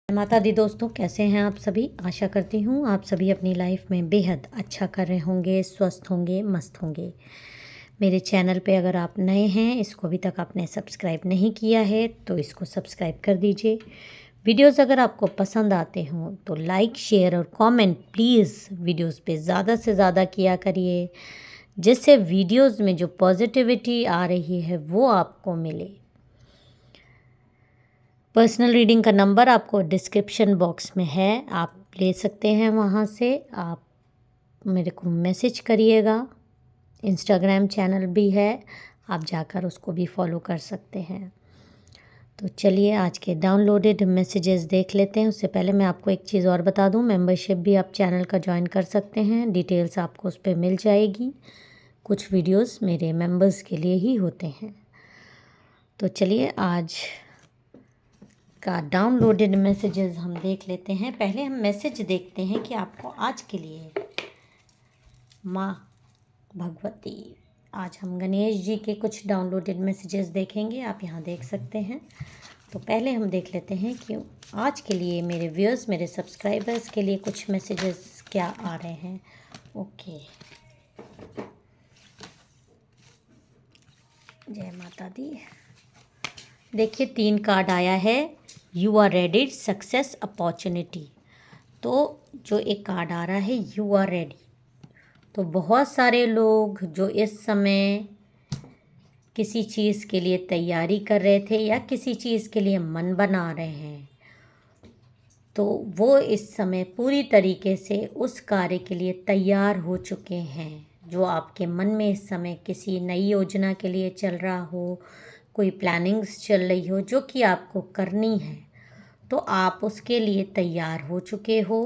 माता दी दोस्तों, कैसे हैं आप सभी। आशा करती हूँ आप सभी अपनी लाइफ में बेहद अच्छा कर रहे होंगे, स्वस्थ होंगे, मस्त होंगे। मेरे चैनल पे अगर आप नए हैं, इसको अभी तक आपने सब्सक्राइब नहीं किया है तो इसको सब्सक्राइब कर दीजिए। वीडियोस अगर आपको पसंद आते हों तो लाइक, शेयर और कमेंट प्लीज़ वीडियोस पे ज़्यादा से ज़्यादा किया करिए, जिससे वीडियोस में जो पॉजिटिविटी आ रही है वो आपको मिले। पर्सनल रीडिंग का नंबर आपको डिस्क्रिप्शन बॉक्स में है, आप ले सकते हैं वहाँ से। आप मेरे को मैसेज करिएगा। इंस्टाग्राम चैनल भी है, आप जाकर उसको भी फॉलो कर सकते हैं। तो चलिए आज के डाउनलोडेड मैसेजेस देख लेते हैं। उससे पहले मैं आपको एक चीज़ और बता दूं, मेंबरशिप भी आप चैनल का ज्वाइन कर सकते हैं। डिटेल्स आपको उस पर मिल जाएगी। कुछ वीडियोस मेरे मेंबर्स के लिए ही होते हैं। तो चलिए आज का डाउनलोडेड मैसेजेस हम देख लेते हैं। पहले हम मैसेज देखते हैं कि आपको आज के लिए माँ भगवती, आज हम गणेश जी के कुछ डाउनलोडेड मैसेजेस देखेंगे। आप यहाँ देख सकते हैं। तो पहले हम देख लेते हैं कि आज के लिए मेरे व्यूअर्स, मेरे सब्सक्राइबर्स के लिए कुछ मैसेजेस क्या आ रहे हैं। ओके, जय माता दी। देखिए 3 कार्ड आया है, you are ready, success, opportunity. तो जो एक कार्ड आ रहा है यू आर रेडी, तो बहुत सारे लोग जो इस समय किसी चीज़ के लिए तैयारी कर रहे थे या किसी चीज़ के लिए मन बना रहे हैं, तो वो इस समय पूरी तरीके से उस कार्य के लिए तैयार हो चुके हैं। जो आपके मन में इस समय किसी नई योजना के लिए चल रहा हो, कोई प्लानिंग्स चल रही हो जो कि आपको करनी है, तो आप उसके लिए तैयार हो चुके हो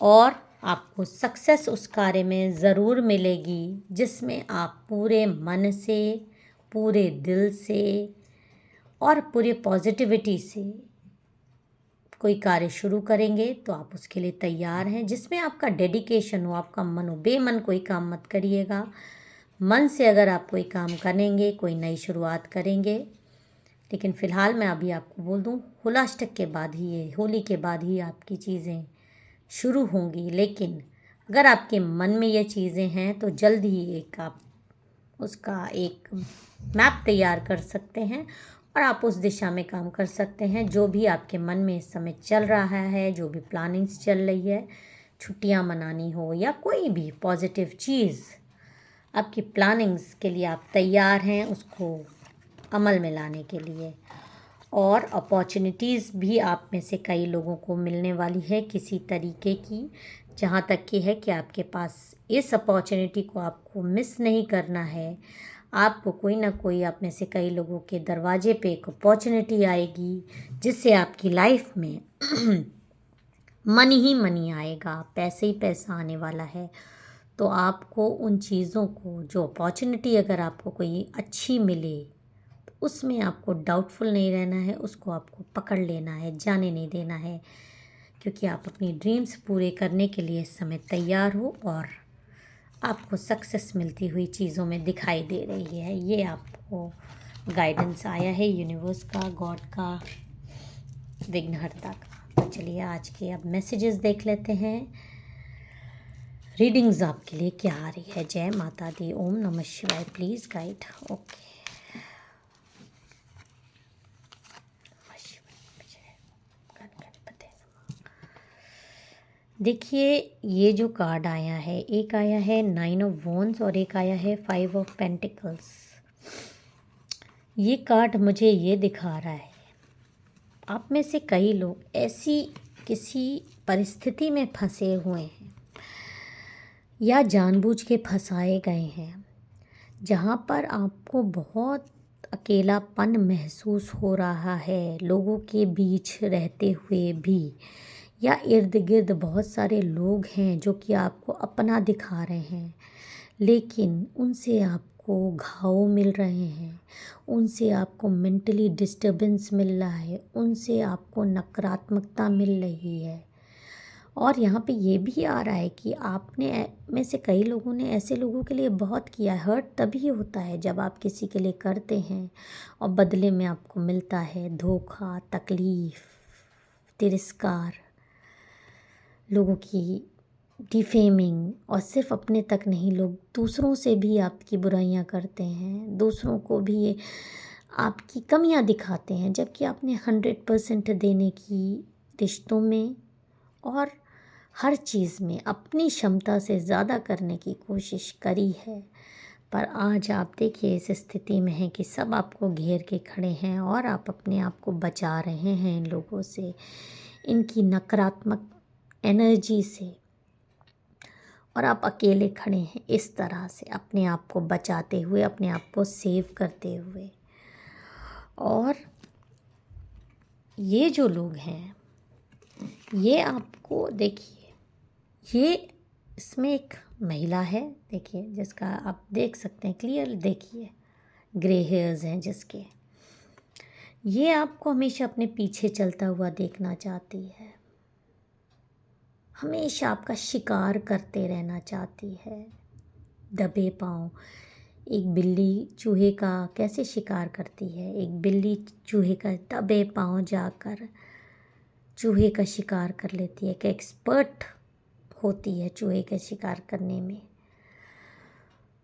और आपको सक्सेस उस कार्य में ज़रूर मिलेगी, जिसमें आप पूरे मन से, पूरे दिल से और पूरे पॉजिटिविटी से कोई कार्य शुरू करेंगे। तो आप उसके लिए तैयार हैं, जिसमें आपका डेडिकेशन हो, आपका मन हो। बेमन कोई काम मत करिएगा, मन से अगर आप कोई काम करेंगे, कोई नई शुरुआत करेंगे। लेकिन फ़िलहाल मैं अभी आपको बोल दूं, होलाष्टक के बाद ही, ये होली के बाद ही आपकी चीज़ें शुरू होंगी। लेकिन अगर आपके मन में ये चीज़ें हैं तो जल्द ही एक आप उसका एक मैप तैयार कर सकते हैं और आप उस दिशा में काम कर सकते हैं। जो भी आपके मन में इस समय चल रहा है, जो भी प्लानिंग्स चल रही है, छुट्टियां मनानी हो या कोई भी पॉजिटिव चीज़, आपकी प्लानिंग्स के लिए आप तैयार हैं उसको अमल में लाने के लिए। और अपॉर्चुनिटीज़ भी आप में से कई लोगों को मिलने वाली है किसी तरीके की, जहाँ तक कि है कि आपके पास इस अपॉर्चुनिटी को आपको मिस नहीं करना है। आपको कोई ना कोई, आप में से कई लोगों के दरवाजे पे एक अपॉर्चुनिटी आएगी, जिससे आपकी लाइफ में मनी ही मनी आएगा, पैसे ही पैसा आने वाला है। तो आपको उन चीज़ों को, जो अपॉर्चुनिटी अगर आपको कोई अच्छी मिले, उसमें आपको डाउटफुल नहीं रहना है, उसको आपको पकड़ लेना है, जाने नहीं देना है, क्योंकि आप अपनी ड्रीम्स पूरे करने के लिए इस समय तैयार हो और आपको सक्सेस मिलती हुई चीज़ों में दिखाई दे रही है। ये आपको गाइडेंस आया है यूनिवर्स का, गॉड का, विघ्नहर्ता का। तो चलिए आज के अब मैसेजेस देख लेते हैं। रीडिंग्स आपके लिए क्या आ रही है। जय माता दी, ओम नमः शिवाय, प्लीज़ गाइड। ओके, देखिए ये जो कार्ड आया है, एक आया है 9 ऑफ वॉन्ड्स और एक आया है 5 ऑफ पेंटिकल्स। ये कार्ड मुझे ये दिखा रहा है, आप में से कई लोग ऐसी किसी परिस्थिति में फंसे हुए हैं या जानबूझ के फंसाए गए हैं, जहाँ पर आपको बहुत अकेलापन महसूस हो रहा है लोगों के बीच रहते हुए भी, या इर्द गिर्द बहुत सारे लोग हैं जो कि आपको अपना दिखा रहे हैं, लेकिन उनसे आपको घाव मिल रहे हैं, उनसे आपको मेंटली डिस्टर्बेंस मिल रहा है, उनसे आपको नकारात्मकता मिल रही है। और यहाँ पे ये भी आ रहा है कि आपने में से कई लोगों ने ऐसे लोगों के लिए बहुत किया है। हर्ट तभी होता है जब आप किसी के लिए करते हैं और बदले में आपको मिलता है धोखा, तकलीफ़, तिरस्कार, लोगों की डिफेमिंग, और सिर्फ अपने तक नहीं, लोग दूसरों से भी आपकी बुराइयां करते हैं, दूसरों को भी ये आपकी कमियां दिखाते हैं, जबकि आपने 100% देने की रिश्तों में और हर चीज़ में अपनी क्षमता से ज़्यादा करने की कोशिश करी है। पर आज आप देखिए इस स्थिति में हैं कि सब आपको घेर के खड़े हैं और आप अपने आप को बचा रहे हैं इन लोगों से, इनकी नकारात्मक एनर्जी से, और आप अकेले खड़े हैं इस तरह से अपने आप को बचाते हुए, अपने आप को सेव करते हुए। और ये जो लोग हैं, ये आपको देखिए, ये इसमें एक महिला है, देखिए, जिसका आप देख सकते हैं क्लियर, देखिए ग्रे हेयर्स हैं जिसके, ये आपको हमेशा अपने पीछे चलता हुआ देखना चाहती है, हमेशा आपका शिकार करते रहना चाहती है, दबे पाँव। एक बिल्ली चूहे का कैसे शिकार करती है, एक बिल्ली चूहे का दबे पाँव जाकर चूहे का शिकार कर लेती है, कि एक्सपर्ट होती है चूहे के शिकार करने में।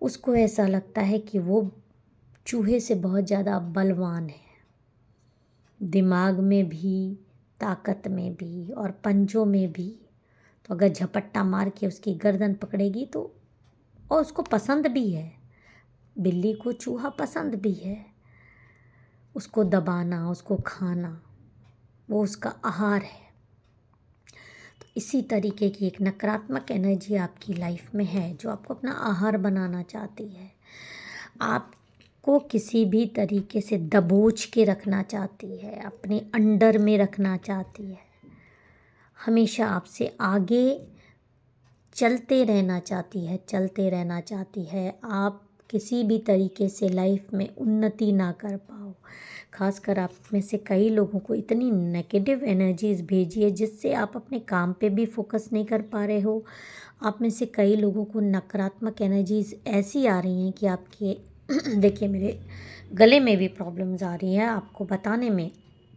उसको ऐसा लगता है कि वो चूहे से बहुत ज़्यादा बलवान है, दिमाग में भी, ताकत में भी और पंजों में भी। तो अगर झपट्टा मार के उसकी गर्दन पकड़ेगी तो, और उसको पसंद भी है, बिल्ली को चूहा पसंद भी है, उसको दबाना, उसको खाना, वो उसका आहार है। तो इसी तरीके की एक नकारात्मक एनर्जी आपकी लाइफ में है, जो आपको अपना आहार बनाना चाहती है, आपको किसी भी तरीके से दबोच के रखना चाहती है, अपने अंडर में रखना चाहती है, हमेशा आपसे आगे चलते रहना चाहती है, चलते रहना चाहती है। आप किसी भी तरीके से लाइफ में उन्नति ना कर पाओ। खासकर आप में से कई लोगों को इतनी नेगेटिव एनर्जीज भेजी है जिससे आप अपने काम पे भी फोकस नहीं कर पा रहे हो। आप में से कई लोगों को नकारात्मक एनर्जीज ऐसी आ रही हैं कि आपके देखिए मेरे गले में भी प्रॉब्लम्स आ रही हैं आपको बताने में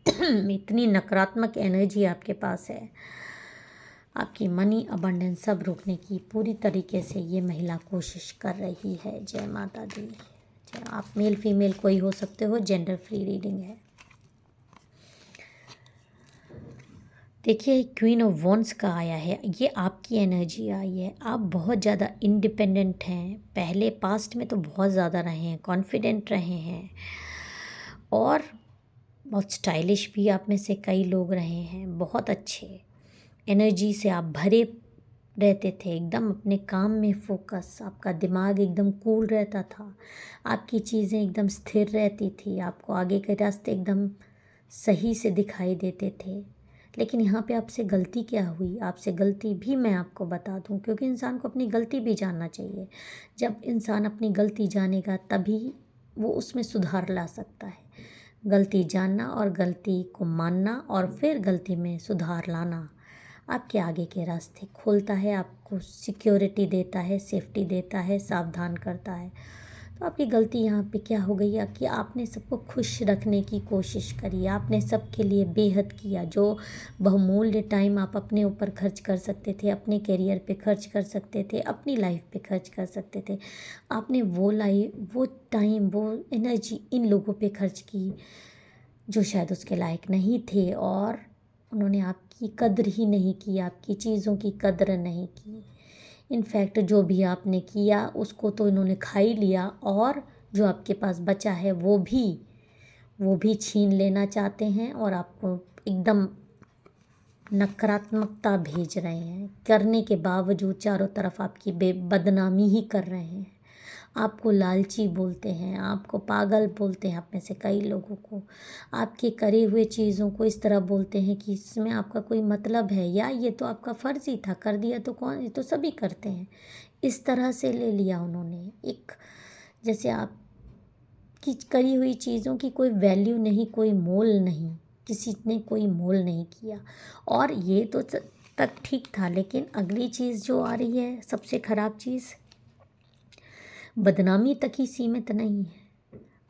इतनी नकारात्मक एनर्जी आपके पास है। आपकी मनी अबंडेंस सब रोकने की पूरी तरीके से ये महिला कोशिश कर रही है। जय माता दी। आप मेल फीमेल कोई हो सकते हो, जेंडर फ्री रीडिंग है। देखिए क्वीन ऑफ वॉन्ड्स का आया है, ये आपकी एनर्जी आई है। आप बहुत ज़्यादा इंडिपेंडेंट हैं, पहले पास्ट में तो बहुत ज़्यादा रहे हैं, कॉन्फिडेंट रहे हैं और बहुत स्टाइलिश भी आप में से कई लोग रहे हैं। बहुत अच्छे एनर्जी से आप भरे रहते थे, एकदम अपने काम में फोकस, आपका दिमाग एकदम कूल रहता था, आपकी चीज़ें एकदम स्थिर रहती थी, आपको आगे के रास्ते एकदम सही से दिखाई देते थे। लेकिन यहाँ पे आपसे गलती क्या हुई, आपसे गलती भी मैं आपको बता दूँ, क्योंकि इंसान को अपनी गलती भी जानना चाहिए। जब इंसान अपनी गलती जानेगा तभी वो उसमें सुधार ला सकता है। गलती जानना और गलती को मानना और फिर गलती में सुधार लाना आपके आगे के रास्ते खोलता है, आपको सिक्योरिटी देता है, सेफ्टी देता है, सावधान करता है। तो आपकी गलती यहाँ पे क्या हो गई कि आपने सबको खुश रखने की कोशिश करी, आपने सबके लिए बेहद किया। जो बहुमूल्य टाइम आप अपने ऊपर खर्च कर सकते थे, अपने करियर पे खर्च कर सकते थे, अपनी लाइफ पे खर्च कर सकते थे, आपने वो टाइम, वो एनर्जी इन लोगों पे खर्च की जो शायद उसके लायक नहीं थे, और उन्होंने आपकी कद्र ही नहीं की, आपकी चीज़ों की कद्र नहीं की। इनफैक्ट जो भी आपने किया उसको तो इन्होंने खा ही लिया, और जो आपके पास बचा है वो भी छीन लेना चाहते हैं और आपको एकदम नकारात्मकता भेज रहे हैं। करने के बावजूद चारों तरफ आपकी बदनामी ही कर रहे हैं। आपको लालची बोलते हैं, आपको पागल बोलते हैं, आप में से कई लोगों को आपके करे हुए चीज़ों को इस तरह बोलते हैं कि इसमें आपका कोई मतलब है, या ये तो आपका फ़र्ज़ ही था, कर दिया तो कौन, ये तो सभी करते हैं। इस तरह से ले लिया उन्होंने, एक जैसे आपकी करी हुई चीज़ों की कोई वैल्यू नहीं, कोई मोल नहीं, किसी ने कोई मोल नहीं किया। और ये तो तक ठीक था, लेकिन अगली चीज़ जो आ रही है, सबसे ख़राब चीज़, बदनामी तक ही सीमित नहीं है,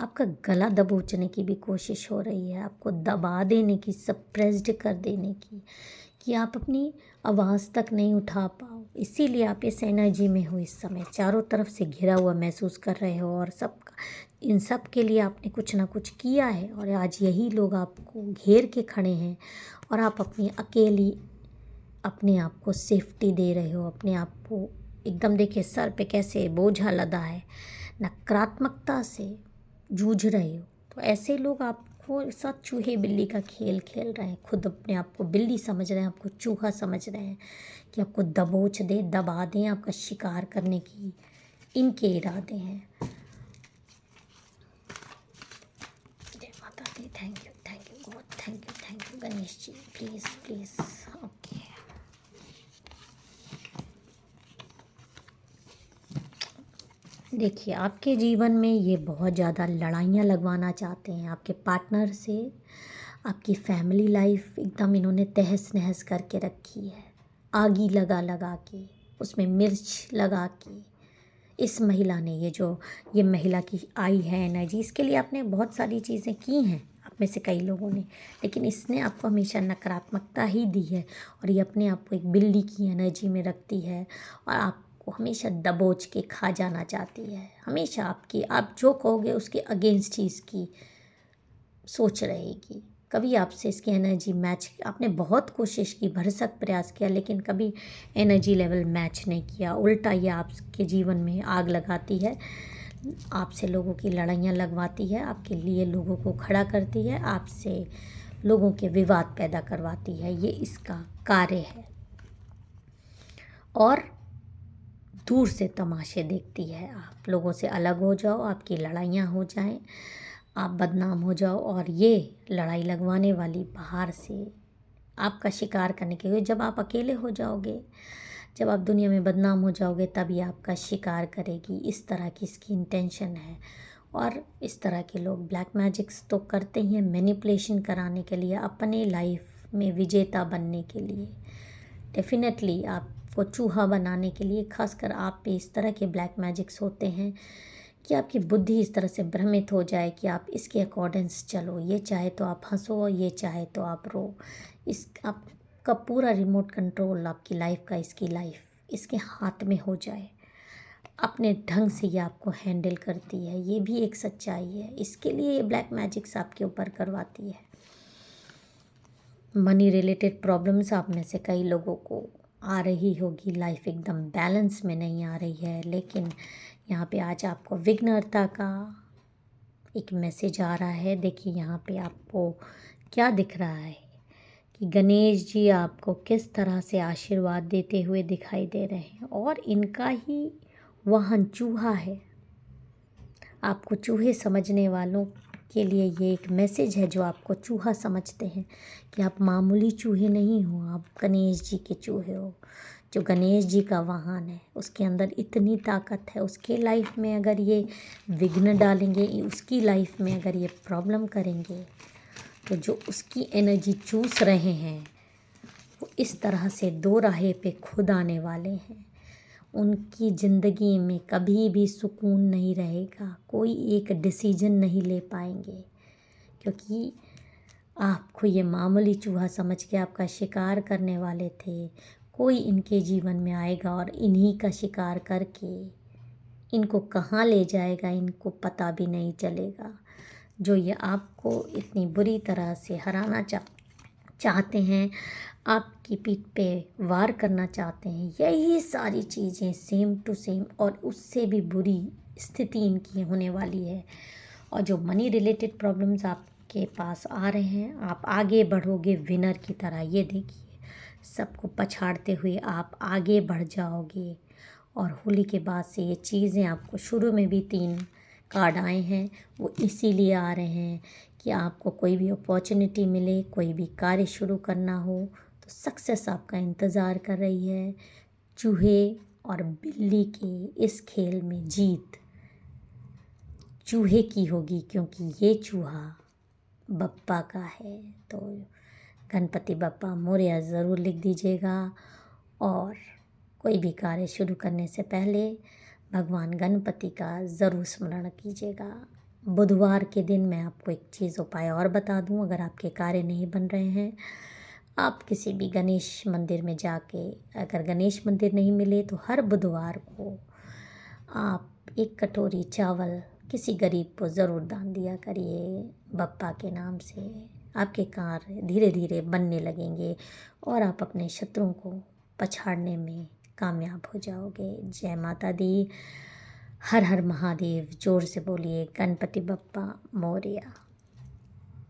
आपका गला दबोचने की भी कोशिश हो रही है, आपको दबा देने की, सप्रेस्ड कर देने की, कि आप अपनी आवाज़ तक नहीं उठा पाओ। इसीलिए आप इस एनर्जी में हो इस समय, चारों तरफ से घिरा हुआ महसूस कर रहे हो, और इन सब के लिए आपने कुछ ना कुछ किया है, और आज यही लोग आपको घेर के खड़े हैं, और आप अपनी अकेली अपने आप को सेफ्टी दे रहे हो, अपने आप को एकदम देखिए सर पे कैसे बोझा लदा है, नकारात्मकता से जूझ रहे हो। तो ऐसे लोग आपको साथ चूहे बिल्ली का खेल खेल रहे हैं, खुद अपने आप को बिल्ली समझ रहे हैं, आपको चूहा समझ रहे हैं, कि आपको दबोच दे, दबा दें, आपका शिकार करने की इनके इरादे हैं। जय माता दी। Thank you God, thank you Ganesh ji, please please. Okay, देखिए आपके जीवन में ये बहुत ज़्यादा लड़ाइयाँ लगवाना चाहते हैं आपके पार्टनर से। आपकी फैमिली लाइफ एकदम इन्होंने तहस नहस करके रखी है, आगी लगा लगा के, उसमें मिर्च लगा के। इस महिला ने ये महिला की आई है एनर्जी, इसके लिए आपने बहुत सारी चीज़ें की हैं आप में से कई लोगों ने, लेकिन इसने आपको हमेशा नकारात्मकता ही दी है, और ये अपने आप को एक बिल्ली की एनर्जी में रखती है, और आपको हमेशा दबोच के खा जाना चाहती है। हमेशा आप जो कहोगे उसके अगेंस्ट ही इसकी सोच रहेगी। कभी आपसे इसकी एनर्जी मैच, आपने बहुत कोशिश की, भरसक प्रयास किया, लेकिन कभी एनर्जी लेवल मैच नहीं किया। उल्टा ये आपके जीवन में आग लगाती है, आपसे लोगों की लड़ाइयाँ लगवाती है, आपके लिए लोगों को खड़ा करती है, आपसे लोगों के विवाद पैदा करवाती है। ये इसका कार्य है, और दूर से तमाशे देखती है। आप लोगों से अलग हो जाओ, आपकी लड़ाइयाँ हो जाएं, आप बदनाम हो जाओ, और ये लड़ाई लगवाने वाली बाहर से आपका शिकार करने के लिए, जब आप अकेले हो जाओगे, जब आप दुनिया में बदनाम हो जाओगे, तभी आपका शिकार करेगी। इस तरह की इसकी इंटेंशन है। और इस तरह के लोग ब्लैक मैजिक्स तो करते ही हैं मैनिपुलेशन कराने के लिए, अपने लाइफ में विजेता बनने के लिए, डेफिनेटली आपको चूहा बनाने के लिए। खासकर आप पे इस तरह के ब्लैक मैजिक्स होते हैं कि आपकी बुद्धि इस तरह से भ्रमित हो जाए कि आप इसके अकॉर्डिंग्स चलो, ये चाहे तो आप हंसो, ये चाहे तो आप रो। आपका पूरा रिमोट कंट्रोल आपकी लाइफ का, इसकी लाइफ इसके हाथ में हो जाए, अपने ढंग से ये आपको हैंडल करती है। ये भी एक सच्चाई है, इसके लिए ये ब्लैक मैजिक्स आपके ऊपर करवाती है। मनी रिलेटेड प्रॉब्लम्स आप में से कई लोगों को आ रही होगी, लाइफ एकदम बैलेंस में नहीं आ रही है, लेकिन यहाँ पे आज आपको विघ्नहर्ता का एक मैसेज आ रहा है। देखिए यहाँ पे आपको क्या दिख रहा है कि गणेश जी आपको किस तरह से आशीर्वाद देते हुए दिखाई दे रहे हैं, और इनका ही वाहन चूहा है। आपको चूहे समझने वालों के लिए ये एक मैसेज है, जो आपको चूहा समझते हैं, कि आप मामूली चूहे नहीं हो, आप गणेश जी के चूहे हो। जो गणेश जी का वाहन है, उसके अंदर इतनी ताकत है। उसके लाइफ में अगर ये विघ्न डालेंगे, उसकी लाइफ में अगर ये प्रॉब्लम करेंगे, तो जो उसकी एनर्जी चूस रहे हैं, वो इस तरह से दो राहे पे खुद आने वाले हैं। उनकी ज़िंदगी में कभी भी सुकून नहीं रहेगा, कोई एक डिसीजन नहीं ले पाएंगे, क्योंकि आपको ये मामूली चूहा समझ के आपका शिकार करने वाले थे। कोई इनके जीवन में आएगा और इन्हीं का शिकार करके इनको कहाँ ले जाएगा, इनको पता भी नहीं चलेगा। जो ये आपको इतनी बुरी तरह से हराना चाहते हैं, आपकी पीठ पे वार करना चाहते हैं, यही सारी चीज़ें सेम टू सेम और उससे भी बुरी स्थिति इनकी होने वाली है। और जो मनी रिलेटेड प्रॉब्लम्स आपके पास आ रहे हैं, आप आगे बढ़ोगे विनर की तरह। ये देखिए, सबको पछाड़ते हुए आप आगे बढ़ जाओगे। और होली के बाद से ये चीज़ें आपको, शुरू में भी 3 कार्ड आए हैं, वो इसीलिए आ रहे हैं कि आपको कोई भी अपॉर्चुनिटी मिले, कोई भी कार्य शुरू करना हो, तो सक्सेस आपका इंतज़ार कर रही है। चूहे और बिल्ली के इस खेल में जीत चूहे की होगी, क्योंकि ये चूहा बप्पा का है। तो गणपति बप्पा मोरया ज़रूर लिख दीजिएगा, और कोई भी कार्य शुरू करने से पहले भगवान गणपति का ज़रूर स्मरण कीजिएगा। बुधवार के दिन मैं आपको एक चीज़ उपाय और बता दूं, अगर आपके कार्य नहीं बन रहे हैं, आप किसी भी गणेश मंदिर में जाके, अगर गणेश मंदिर नहीं मिले तो हर बुधवार को आप एक कटोरी चावल किसी गरीब को ज़रूर दान दिया करिए बप्पा के नाम से। आपके कार्य धीरे धीरे बनने लगेंगे और आप अपने शत्रुओं को पछाड़ने में कामयाब हो जाओगे। जय माता दी। हर हर महादेव। जोर से बोलिए गणपति बप्पा मोरया।